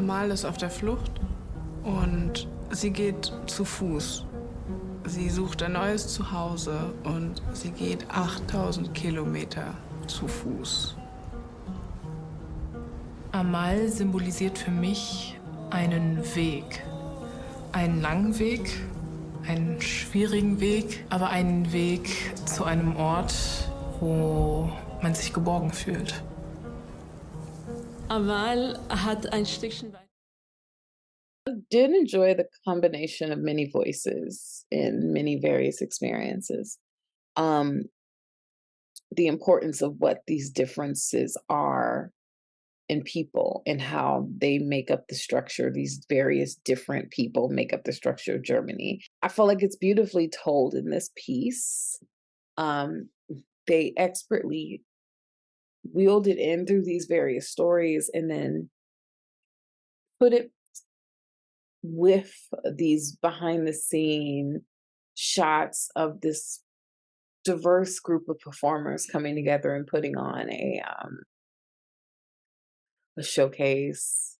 Amal ist auf der Flucht und sie geht zu Fuß. Sie sucht ein neues Zuhause und sie geht 8000 Kilometer zu Fuß. Amal symbolisiert für mich einen Weg. Einen langen Weg, einen schwierigen Weg, aber einen Weg zu einem Ort, wo man sich geborgen fühlt. Amal hat ein Stückchen weit. I did enjoy the combination of many voices and many various experiences. The importance of what these differences are in people and how they make up the structure, these various different people make up the structure of Germany. I feel like it's beautifully told in this piece. They expertly wheeled it in through these various stories and then put it with these behind the scene shots of this diverse group of performers coming together and putting on a showcase,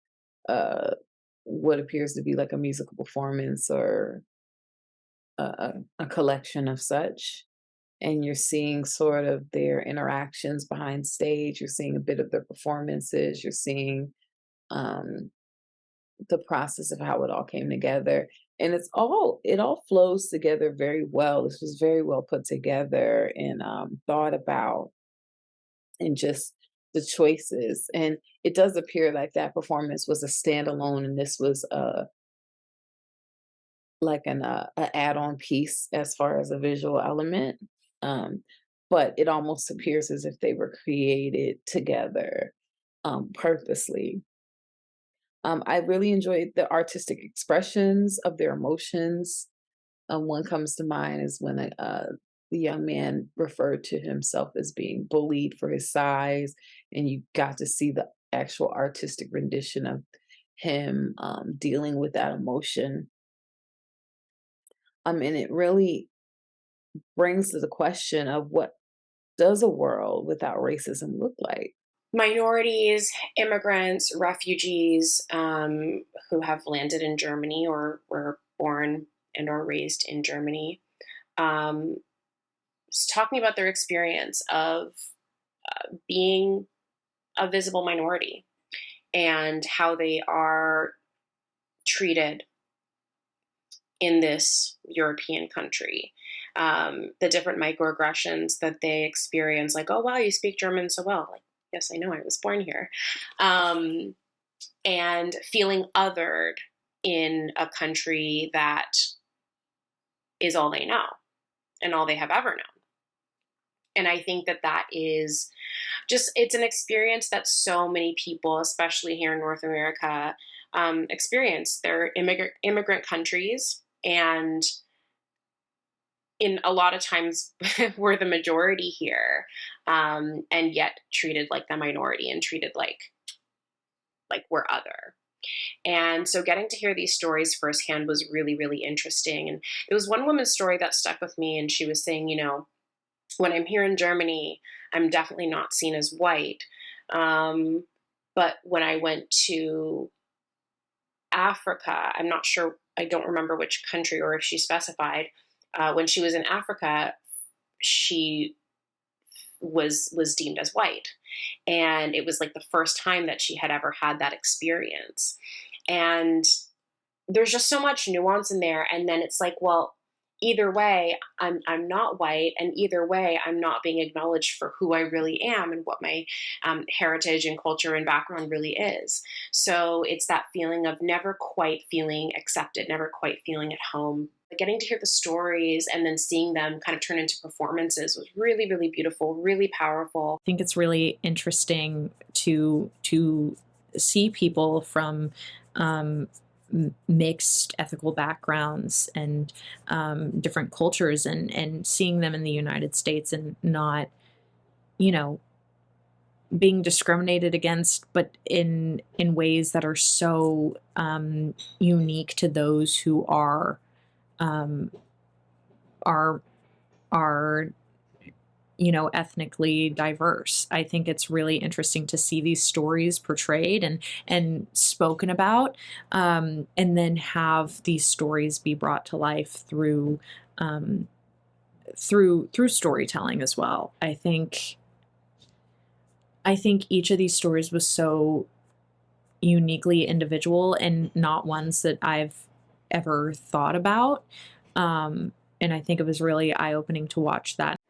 what appears to be like a musical performance or a collection of such. And you're seeing sort of their interactions behind stage. You're seeing a bit of their performances. You're seeing the process of how it all came together. And it all flows together very well. This was very well put together and thought about, and just the choices. And it does appear like that performance was a standalone, and this was like an add-on piece as far as a visual element. But it almost appears as if they were created together purposely. I really enjoyed the artistic expressions of their emotions. One comes to mind is when the young man referred to himself as being bullied for his size, and you got to see the actual artistic rendition of him dealing with that emotion. And it really brings to the question of what does a world without racism look like? Minorities, immigrants, refugees who have landed in Germany or were born and or raised in Germany, talking about their experience of being a visible minority and how they are treated in this European country. The different microaggressions that they experience, like, oh, wow, you speak German so well. Like, yes, I know, I was born here. And feeling othered in a country that is all they know and all they have ever known. And I think that that is just, it's an experience that so many people, especially here in North America, experience. They're immigrant countries, and in a lot of times we're the majority here, and yet treated like the minority and treated like we're other. And so getting to hear these stories firsthand was really, really interesting. And it was one woman's story that stuck with me. And she was saying, you know, when I'm here in Germany, I'm definitely not seen as white. But when I went to Africa, I'm not sure, I don't remember which country or if she specified, when she was in Africa, she was deemed as white. And it was like the first time that she had ever had that experience. And there's just so much nuance in there. And then it's like, well, either way, I'm not white, and either way, I'm not being acknowledged for who I really am and what my heritage and culture and background really is. So it's that feeling of never quite feeling accepted, never quite feeling at home. Getting to hear the stories and then seeing them kind of turn into performances was really, really beautiful, really powerful. I think it's really interesting to see people from mixed ethical backgrounds and different cultures, and seeing them in the United States and not, you know, being discriminated against, but in ways that are so unique to those who are ethnically diverse. I think it's really interesting to see these stories portrayed and spoken about, and then have these stories be brought to life through storytelling as well. I think each of these stories was so uniquely individual and not ones that I've ever thought about. And I think it was really eye-opening to watch that.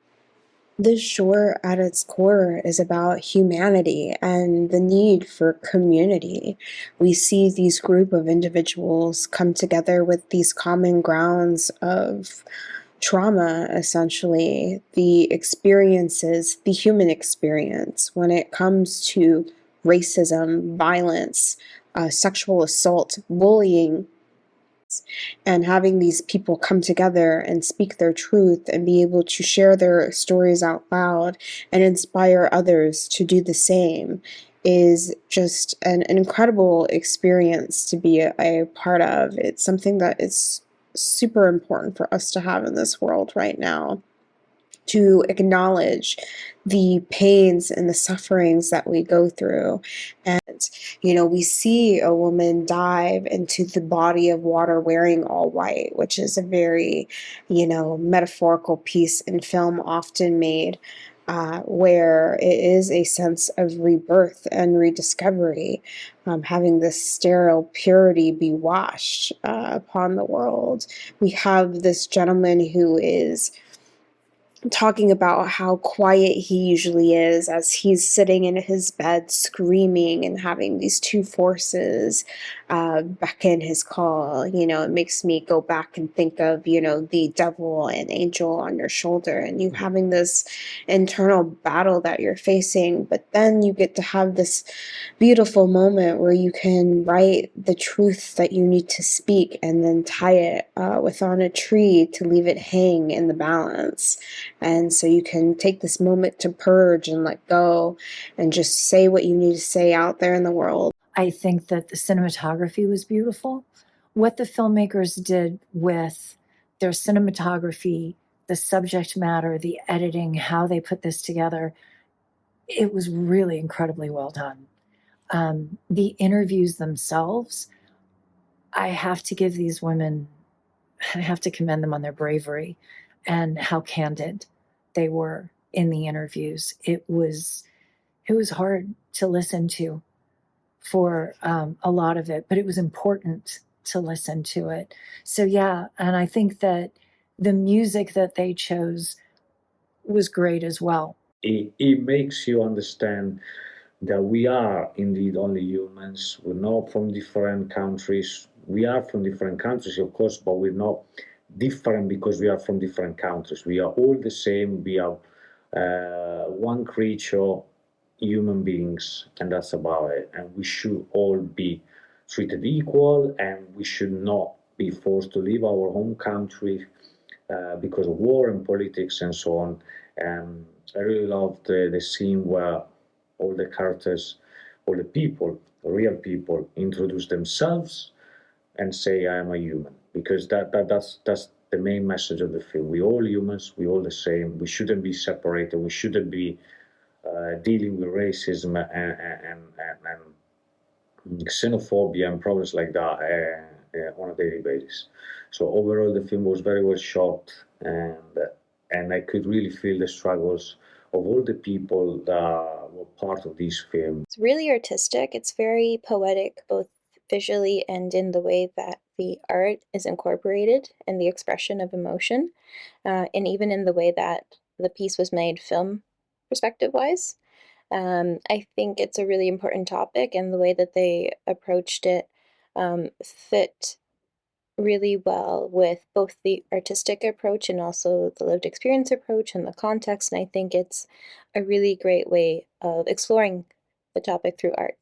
This short at its core is about humanity and the need for community. We see these group of individuals come together with these common grounds of trauma, essentially, the experiences, the human experience when it comes to racism, violence, sexual assault, bullying, and having these people come together and speak their truth and be able to share their stories out loud and inspire others to do the same is just an incredible experience to be a part of. It's something that is super important for us to have in this world right now, to acknowledge the pains and the sufferings that we go through. And, we see a woman dive into the body of water wearing all white, which is a very, metaphorical piece in film often made, where it is a sense of rebirth and rediscovery, having this sterile purity be washed upon the world. We have this gentleman who is talking about how quiet he usually is as he's sitting in his bed screaming and having these two forces beckon his call. It makes me go back and think of, the devil and angel on your shoulder, and you having this internal battle that you're facing, but then you get to have this beautiful moment where you can write the truth that you need to speak and then tie it on a tree to leave it hang in the balance. And so you can take this moment to purge and let go and just say what you need to say out there in the world. I think that the cinematography was beautiful. What the filmmakers did with their cinematography, the subject matter, the editing, how they put this together, it was really incredibly well done. The interviews themselves, I have to give these women, I have to commend them on their bravery and how candid they were in the interviews. It was hard to listen to for a lot of it, but it was important to listen to it. So yeah, and I think that the music that they chose was great as well. It makes you understand that we are indeed only humans. We're not from different countries. We are from different countries, of course, but we're not different because we are from different countries. We are all the same. We are one creature, human beings, and that's about it. And we should all be treated equal, and we should not be forced to leave our home country because of war and politics and so on. And I really loved the scene where all the characters, all the people, the real people, introduce themselves and say, "I am a human," because that's the main message of the film. We're all humans. We're all the same. We shouldn't be separated. We shouldn't be dealing with racism and xenophobia and problems like that on a daily basis. So overall, the film was very well shot, and I could really feel the struggles of all the people that were part of this film. It's really artistic. It's very poetic, both visually and in the way that the art is incorporated and the expression of emotion, and even in the way that the piece was made film perspective-wise. I think it's a really important topic, and the way that they approached it fit really well with both the artistic approach and also the lived experience approach and the context. And I think it's a really great way of exploring the topic through art.